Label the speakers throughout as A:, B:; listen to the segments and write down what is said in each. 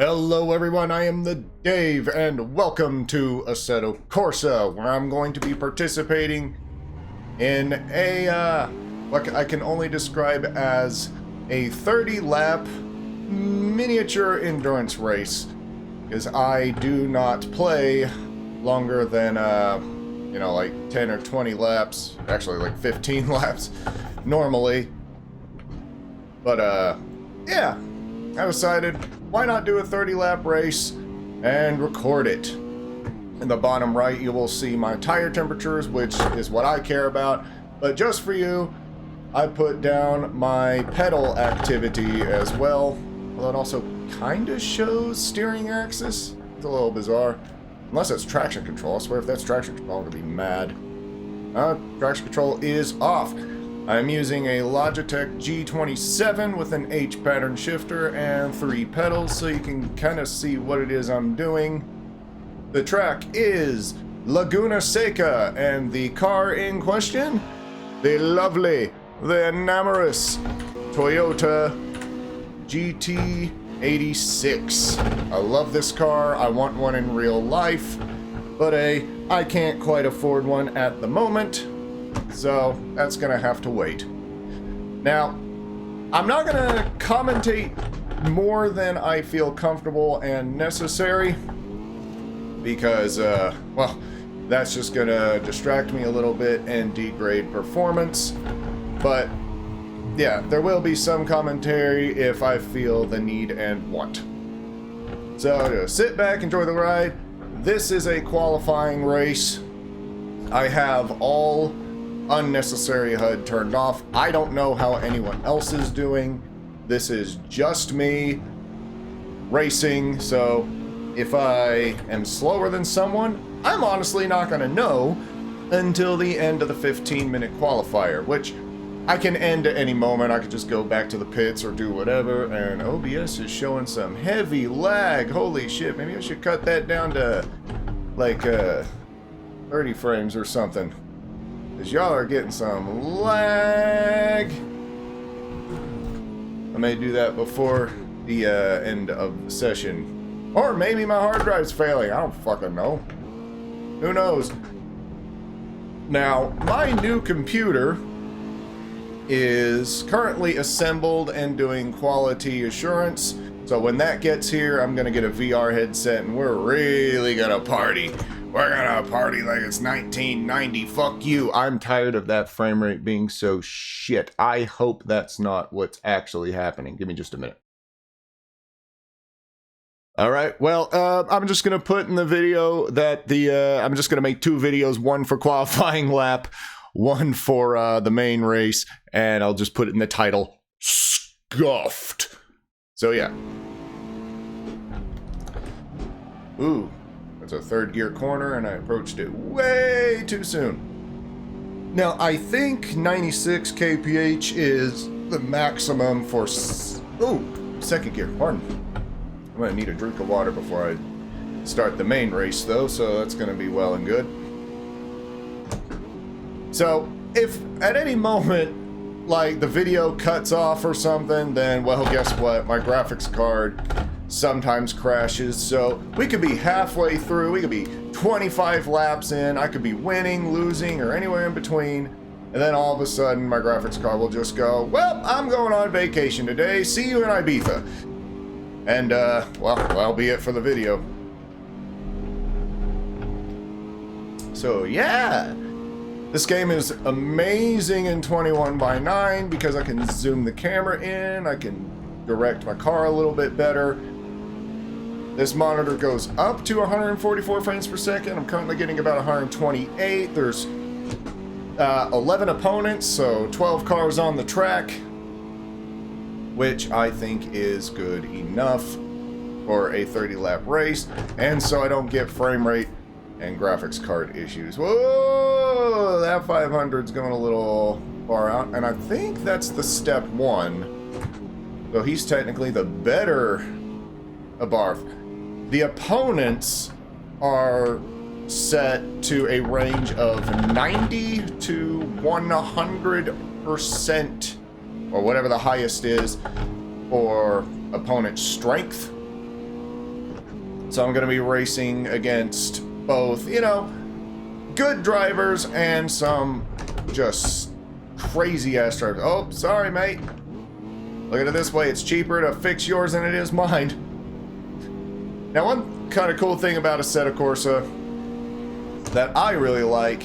A: Hello everyone, I am the Dave, and welcome to Assetto Corsa, where I'm going to be participating in a, what I can only describe as a 30-lap miniature endurance race, because I do not play longer than, like 10 or 20 laps, actually like 15 laps, normally. But, yeah, I decided, why not do a 30-lap race and record it? In the bottom right, you will see my tire temperatures, which is what I care about. But just for you, I put down my pedal activity as well. Although it also kind of shows steering axis. It's a little bizarre. Unless it's traction control. I swear if that's traction control, I'm going to be mad. Traction control is off. I'm using a Logitech G27 with an H pattern shifter and 3 pedals, so you can kind of see what it is I'm doing. The track is Laguna Seca, and the car in question, the lovely, the enamorous Toyota GT86. I love this car. I want one in real life, but I can't quite afford one at the moment. So that's gonna have to wait. Now, I'm not gonna commentate more than I feel comfortable and necessary because, well, that's just gonna distract me a little bit and degrade performance. But yeah, there will be some commentary if I feel the need and want. So sit back, enjoy the ride. This is a qualifying race. I have all unnecessary HUD turned off. I don't know how anyone else is doing. This is just me racing, so if I am slower than someone, I'm honestly not going to know until the end of the 15-minute qualifier, which I can end at any moment. I could just go back to the pits or do whatever, and OBS is showing some heavy lag. Holy shit, maybe I should cut that down to like 30 frames or something. Because y'all are getting some lag. I may do that before the end of the session. Or maybe my hard drive's failing. I don't fucking know. Who knows? Now, my new computer is currently assembled and doing quality assurance. So when that gets here, I'm going to get a VR headset and we're really going to party. We're gonna party like it's 1990. Fuck you. I'm tired of that frame rate being so shit. I hope that's not what's actually happening. Give me just a minute. Alright, well, I'm just gonna put in the video that I'm just gonna make 2 videos, one for qualifying lap, one for the main race, and I'll just put it in the title, Scuffed. So yeah. Ooh. It's a 3rd gear corner, and I approached it way too soon. Now, I think 96 kph is the maximum for... Ooh, 2nd gear, pardon. I'm going to need a drink of water before I start the main race, though, so that's going to be well and good. So, if at any moment, like, the video cuts off or something, then, well, guess what? My graphics card sometimes crashes, so we could be halfway through, we could be 25 laps in, I could be winning, losing, or anywhere in between, and then all of a sudden my graphics card will just go, well, I'm going on vacation today, see you in Ibiza. And, well, that'll be it for the video. So, yeah. This game is amazing in 21:9 because I can zoom the camera in, I can direct my car a little bit better. This monitor goes up to 144 frames per second. I'm currently getting about 128. There's 11 opponents, so 12 cars on the track, which I think is good enough for a 30-lap race, and so I don't get frame rate and graphics card issues. Whoa, that 500's going a little far out, and I think that's the step 1. So he's technically the better Abarth. The opponents are set to a range of 90 to 100%, or whatever the highest is, for opponent strength. So I'm going to be racing against both, you know, good drivers and some just crazy ass drivers. Oh, sorry, mate. Look at it this way, it's cheaper to fix yours than it is mine. Now, one kind of cool thing about Assetto Corsa that I really like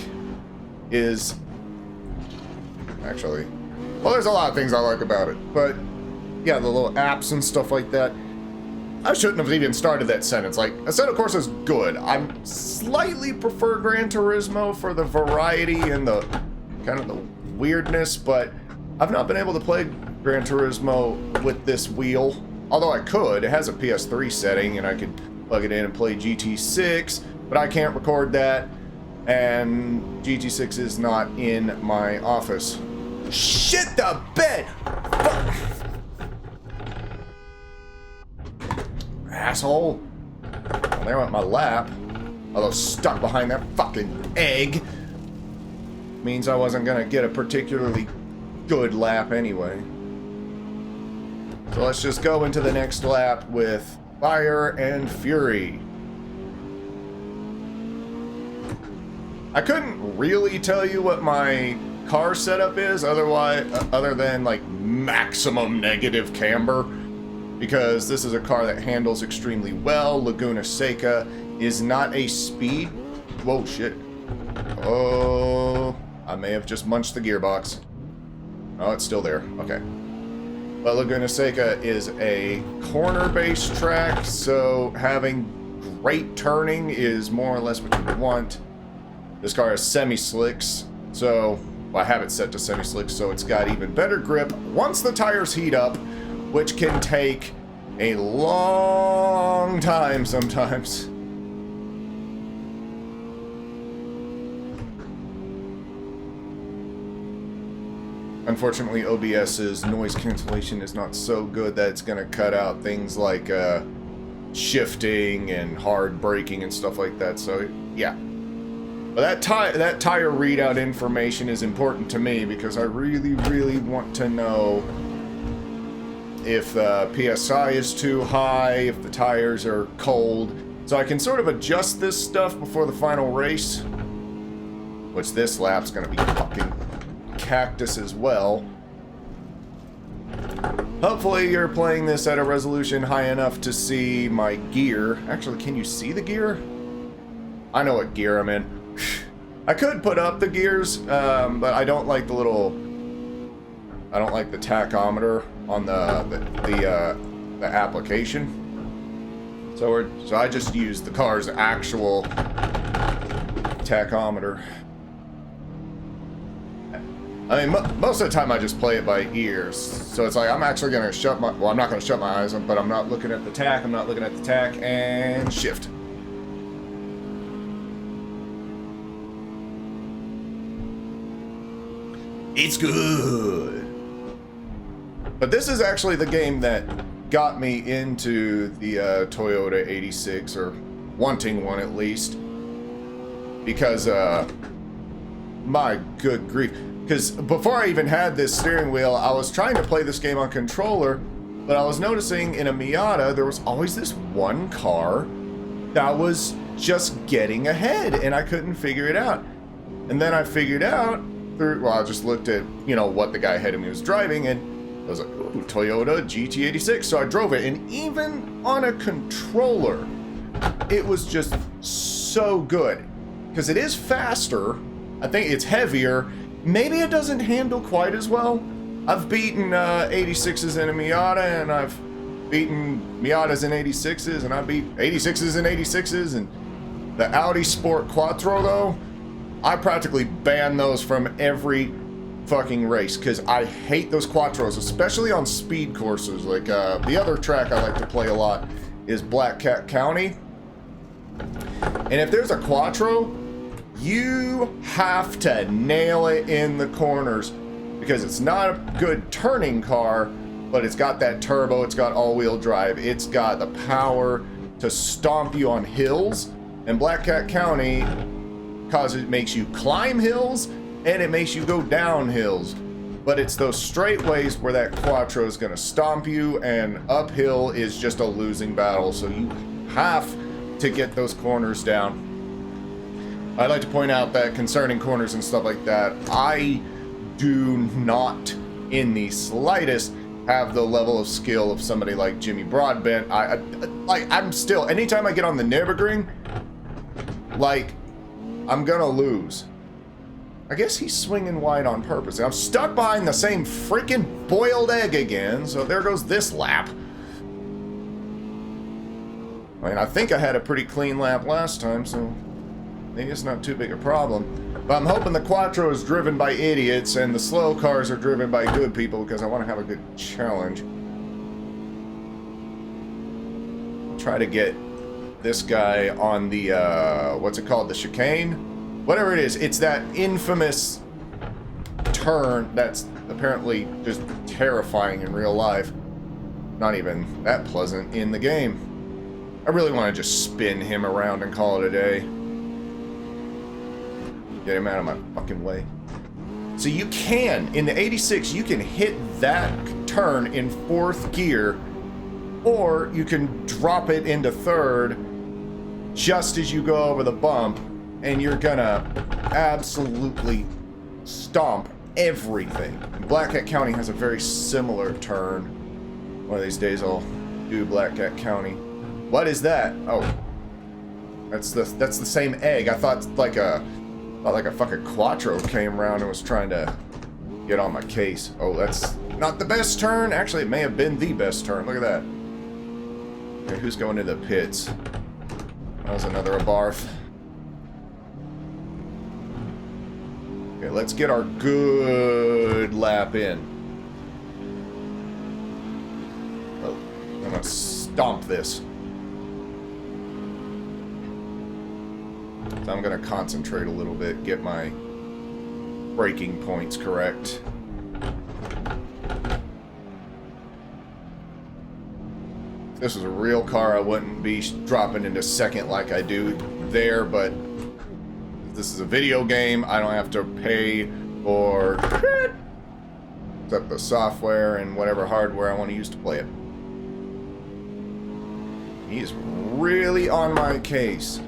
A: is... Actually, well, there's a lot of things I like about it, but yeah, the little apps and stuff like that. I shouldn't have even started that sentence. Like, Assetto Corsa is good. I slightly prefer Gran Turismo for the variety and the kind of the weirdness, but I've not been able to play Gran Turismo with this wheel. Although I could. It has a PS3 setting, and I could plug it in and play GT6, but I can't record that, and GT6 is not in my office. Shit the bed! Fuck. Asshole. Well, there went my lap. Although stuck behind that fucking egg. Means I wasn't gonna get a particularly good lap anyway. So let's just go into the next lap with fire and fury. I couldn't really tell you what my car setup is other than like maximum negative camber, because this is a car that handles extremely well. Laguna Seca is not a speed... Whoa, shit. Oh, I may have just munched the gearbox. Oh, it's still there. Okay. But Laguna Seca is a corner-based track, so having great turning is more or less what you want. This car has semi-slicks, so well, I have it set to semi-slicks, so it's got even better grip once the tires heat up, which can take a long time sometimes. Unfortunately, OBS's noise cancellation is not so good that it's going to cut out things like shifting and hard braking and stuff like that, so yeah. But that tire readout information is important to me because I really, really want to know if the PSI is too high, if the tires are cold, so I can sort of adjust this stuff before the final race, which this lap's going to be fucking cactus as well. Hopefully you're playing this at a resolution high enough to see my gear. Actually, can you see the gear? I know what gear I'm in. I could put up the gears, but I don't like the little... I don't like the tachometer on the application. So I just use the car's actual tachometer. I mean, most of the time I just play it by ears. So it's like, I'm actually going to shut my... Well, I'm not going to shut my eyes, but I'm not looking at the tach. I'm not looking at the tach. And shift. It's good. But this is actually the game that got me into the Toyota 86, or wanting one at least. Because, my good grief. Because before I even had this steering wheel, I was trying to play this game on controller, but I was noticing in a Miata, there was always this one car that was just getting ahead, and I couldn't figure it out. And then I figured out, well, I just looked at, you know, what the guy ahead of me was driving, and I was like, ooh, Toyota GT86. So I drove it, and even on a controller, it was just so good. Because it is faster, I think it's heavier, maybe it doesn't handle quite as well. I've beaten 86s in a Miata, and I've beaten Miatas in 86s, and I beat 86s in 86s, and the Audi Sport Quattro, though, I practically ban those from every fucking race, because I hate those Quattros, especially on speed courses. Like, the other track I like to play a lot is Black Cat County. And if there's a Quattro, you have to nail it in the corners, because it's not a good turning car, but it's got that turbo, it's got all-wheel drive, it's got the power to stomp you on hills. And Black Cat County, because it makes you climb hills and it makes you go down hills, but it's those straightaways where that Quattro is going to stomp you, and uphill is just a losing battle. So you have to get those corners down. I'd like to point out that concerning corners and stuff like that, I do not in the slightest have the level of skill of somebody like Jimmy Broadbent. I'm still, anytime I get on the Nürburgring, like, I'm gonna lose. I guess he's swinging wide on purpose. And I'm stuck behind the same freaking boiled egg again, so there goes this lap. I mean, I think I had a pretty clean lap last time, so maybe it's not too big a problem. But I'm hoping the Quattro is driven by idiots and the slow cars are driven by good people, because I want to have a good challenge. I'll try to get this guy on the, what's it called? The chicane? Whatever it is, it's that infamous turn that's apparently just terrifying in real life. Not even that pleasant in the game. I really want to just spin him around and call it a day. Get him out of my fucking way. So you can, in the 86, you can hit that turn in 4th gear, or you can drop it into 3rd just as you go over the bump, and you're gonna absolutely stomp everything. And Black Cat County has a very similar turn. One of these days I'll do Black Cat County. What is that? Oh, that's the same egg. I thought like a fucking Quattro came around and was trying to get on my case. Oh, that's not the best turn. Actually, it may have been the best turn. Look at that. Okay, who's going to the pits? That was another Abarth. Okay, let's get our good lap in. Oh, I'm gonna stomp this. So I'm gonna concentrate a little bit, get my braking points correct. If this was a real car, I wouldn't be dropping into 2nd like I do there, but this is a video game. I don't have to pay for except the software and whatever hardware I want to use to play it. He's really on my case.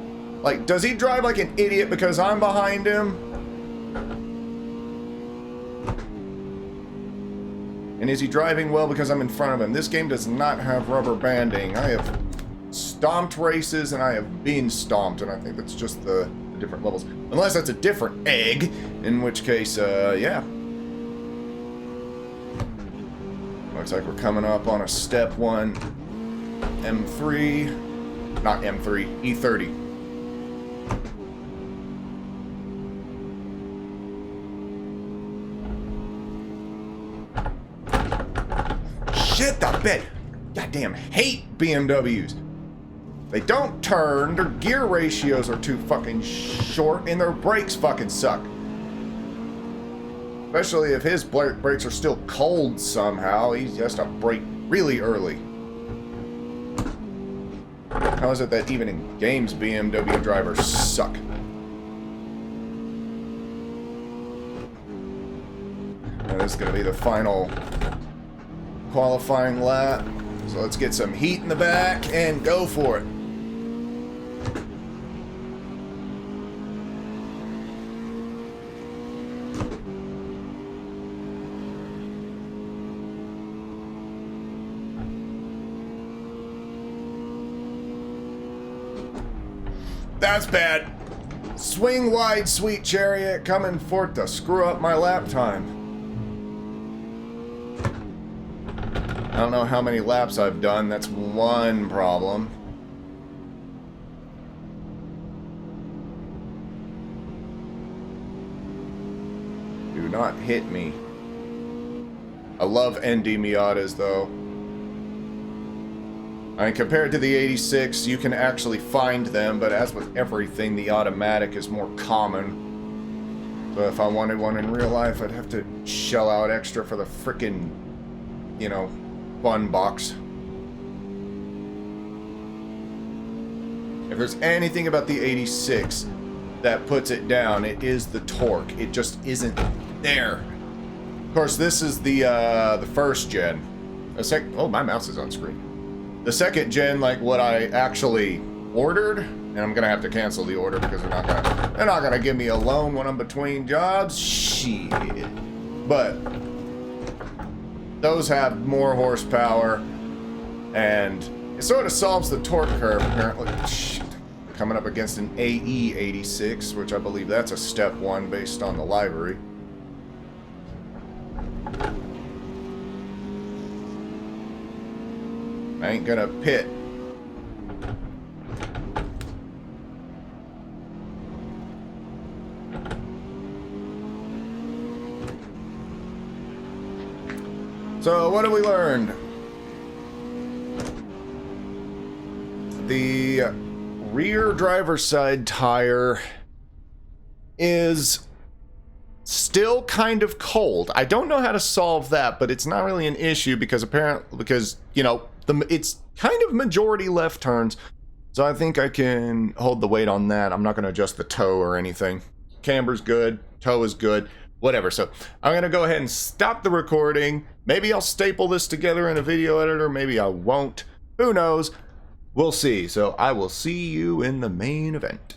A: Like, does he drive like an idiot because I'm behind him? And is he driving well because I'm in front of him? This game does not have rubber banding. I have stomped races and I have been stomped, and I think that's just the different levels. Unless that's a different egg, in which case, yeah. Looks like we're coming up on a step 1 M3, not M3, E30. Shit, I bet. Goddamn hate BMWs. They don't turn, their gear ratios are too fucking short, and their brakes fucking suck. Especially if his brakes are still cold somehow. He has to brake really early. How is it that even in games BMW drivers suck? Now, this is going to be the final qualifying lap. So let's get some heat in the back and go for it. That's bad. Swing wide, sweet chariot, coming forth to screw up my lap time. I don't know how many laps I've done. That's one problem. Do not hit me. I love ND Miatas though. I mean, compared to the 86, you can actually find them, but as with everything, the automatic is more common. So if I wanted one in real life, I'd have to shell out extra for the frickin', you know, fun box. If there's anything about the 86 that puts it down, it is the torque. It just isn't there. Of course, this is the first gen. Oh, my mouse is on screen. The second gen, like what I actually ordered, and I'm gonna have to cancel the order because they're not gonna give me a loan when I'm between jobs. Shit. But those have more horsepower, and it sort of solves the torque curve apparently. Shit. Coming up against an AE86, which I believe that's a step 1 based on the livery. I ain't gonna pit. So what have we learned? The rear driver's side tire is still kind of cold. I don't know how to solve that, but it's not really an issue because you know, it's kind of majority left turns. So I think I can hold the weight on that. I'm not going to adjust the toe or anything. Camber's good, toe is good, whatever. So I'm going to go ahead and stop the recording. Maybe I'll staple this together in a video editor, maybe I won't. Who knows? We'll see. So I will see you in the main event.